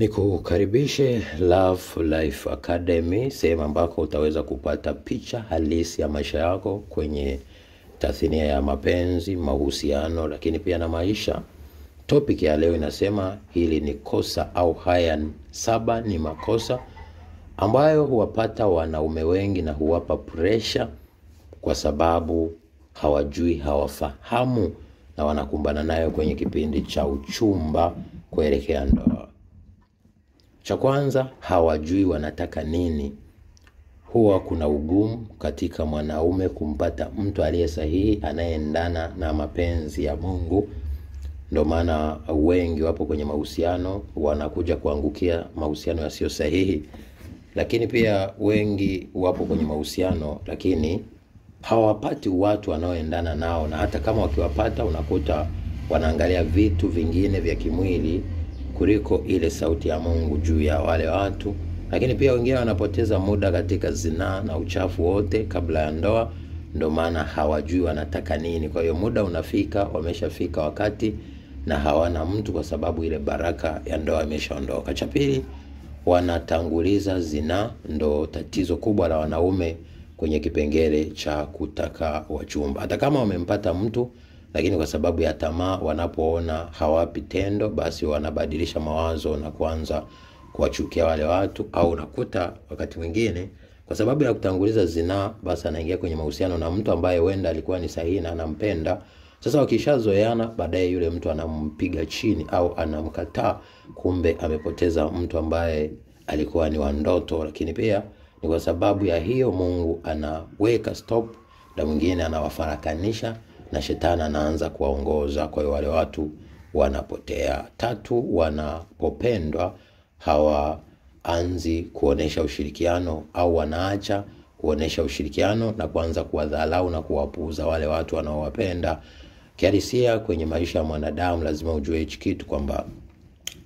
Nikukaribishe Love Life Academy, sehemu ambako utaweza kupata picha halisi ya maisha yako kwenye tathnia ya mapenzi, mahusiano, lakini pia na maisha. Topic ya leo inasema hili ni kosa au haya 7 ni makosa ambayo huwapata wanaume wengi na huwapa pressure kwa sababu hawajui, hawafahamu na wanakumbana nayo kwenye kipindi cha uchumba kuelekea ndoa. Cha kwanza, hawajui wanataka nini. Huwa kuna ugumu katika mwanaume kumpata mtu aliye sahihi anayeendana na mapenzi ya Mungu. Ndio maana wengi wapo kwenye mahusiano wanakuja kuangukia mahusiano yasiyo sahihi. Lakini pia wengi wapo kwenye mahusiano lakini hawapati watu wanaoendana nao, na hata kama wakiwapata unakuta wanaangalia vitu vingine vya kimwili kuliko ile sauti ya Mungu juu ya wale watu. Lakini pia wengine wanapoteza muda katika zinaa na uchafu wote kabla ya ndoa. Ndio maana hawajui wanataka nini. Kwa hiyo muda unafika, wameshafika wakati na hawana mtu kwa sababu ile baraka ya ndoa imeshaondoka. Cha pili, wanatanguliza zinaa. Ndo tatizo kubwa la wanaume kwenye kipengele cha kutaka wachumba. Hata kama wamempata mtu, lakini kwa sababu ya tamaa, wanapoona hawapi tendo, basi wanabadilisha mawazo na kuanza kuwachukia wale watu. Au unakuta wakati mwingine kwa sababu ya kutanguliza zinaa, basi anaingia kwenye mahusiano na mtu ambaye huenda alikuwa ni sahihi na anampenda. Sasa wakishazoeana, baadaye yule mtu anampiga chini au anamkataa, kumbe amepoteza mtu ambaye alikuwa ni wa ndoto. Lakini pia ni kwa sababu ya hiyo Mungu anaweka stop, na mwingine anawafarakanisha na shetani anaanza kuwaongoza. Kwa hiyo wale watu wanapotea. 3, wanapopendwa hawaanzi kuonesha ushirikiano, au wanaacha kuonesha ushirikiano na kuanza kuwadharau na kuwapuuza wale watu wanaowapenda. Kihalisia kwenye maisha ya mwanadamu lazima ujue hichi kitu kwamba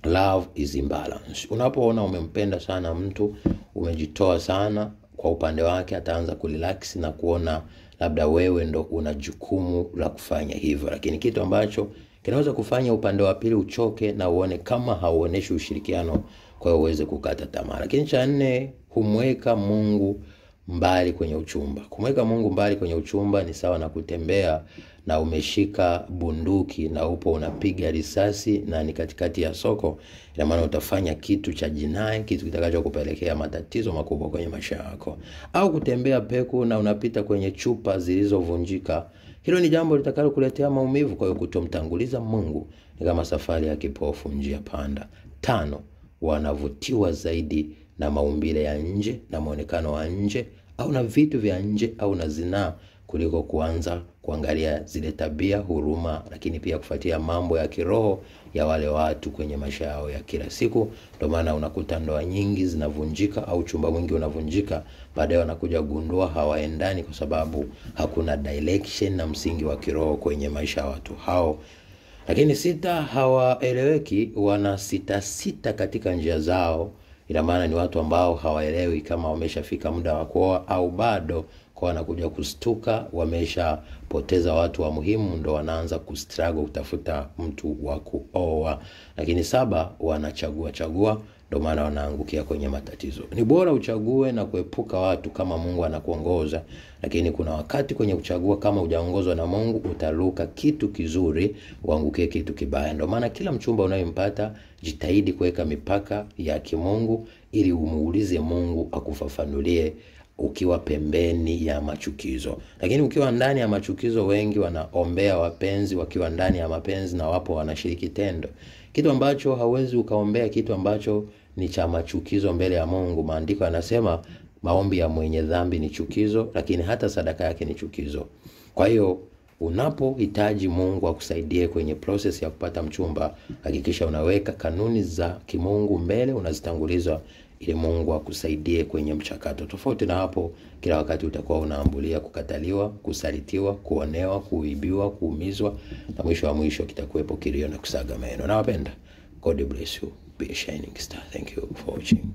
love is imbalance. Unapoona umempenda sana mtu, umejitoa sana kwa upande wake, ataanza kurelax na kuona labda wewe ndo una jukumu la kufanya hivyo. Lakini kitu ambacho kinaweza kufanya upande wa pili uchoke na uone kama hauoneshi ushirikiano, kwa hiyo uweze kukata tamaa. Lakini cha 4, humweka Mungu mbali kwenye uchumba. Kumweka Mungu mbali kwenye uchumba ni sawa na kutembea na umeshika bunduki na upo unapiga risasi na ni katikati ya soko. Ina maana utafanya kitu cha jinai, kitu kitakacho kupelekea matatizo makubwa kwenye maisha yako. Au kutembea peku na unapita kwenye chupa zilizovunjika. Hilo ni jambo litakalo kuletea maumivu. Kwa hiyo kutomtanguliza Mungu ni kama safari ya kipofu njia panda. 5, wanavutiwa zaidi na maumbile ya nje na muonekano wa nje, au na vitu vya nje, au na zinaa, kuliko kuanza kuangalia zile tabia, huruma, lakini pia kufuatia mambo ya kiroho ya wale watu kwenye maisha yao ya kila siku. Ndio maana unakuta ndoa nyingi zinavunjika au chumba mwingi unavunjika, baadaye wanakuja gundua hawaendani kwa sababu hakuna direction na msingi wa kiroho kwenye maisha ya watu hao. Lakini 6, hawaeleweki, wana sita katika njia zao. Ina maana ni watu ambao hawaelewi kama wameshafika muda wa kuoa au bado. Kwa wanakuja kustuka wameshapoteza watu wa muhimu, ndo wanaanza kustruggle kutafuta mtu wa kuoa. Lakini 7, wanachagua, ndo maana wanaangukia kwenye matatizo. Ni bora uchague na kuepuka watu kama Mungu anakuongoza, lakini kuna wakati kwenye kuchagua kama hujaongozwa na Mungu utaruka kitu kizuri uangukie kitu kibaya. Ndo maana kila mchumba unayempata jitahidi kuweka mipaka ya kimungu ili umuulize Mungu akufafanulie ukiwa pembeni ya machukizo. Lakini ukiwa ndani ya machukizo, wengi wanaombea wapenzi wakiwa ndani ya mapenzi na wapo wanashiriki tendo, kitu ambacho hauwezi ukaombea kitu ambacho ni cha machukizo mbele ya Mungu. Maandiko yanasema maombi ya mwenye dhambi ni chukizo, lakini hata sadaka yake ni chukizo. Kwa hiyo unapohitaji Mungu akusaidie kwenye process ya kupata mchumba, hakikisha unaweka kanuni za kimungu mbele, unazitanguliza ili Mungu akusaidie kwenye mchakato. Tofauti na hapo, kila wakati utakuwa unaambulia kukataliwa, kusalitiwa, kuonewa, kuibiwa, kuumizwa, na mwisho wa mwisho kitakuwepo kilio na kusaga meno. Nawapenda. God bless you. Be a shining star. Thank you for watching.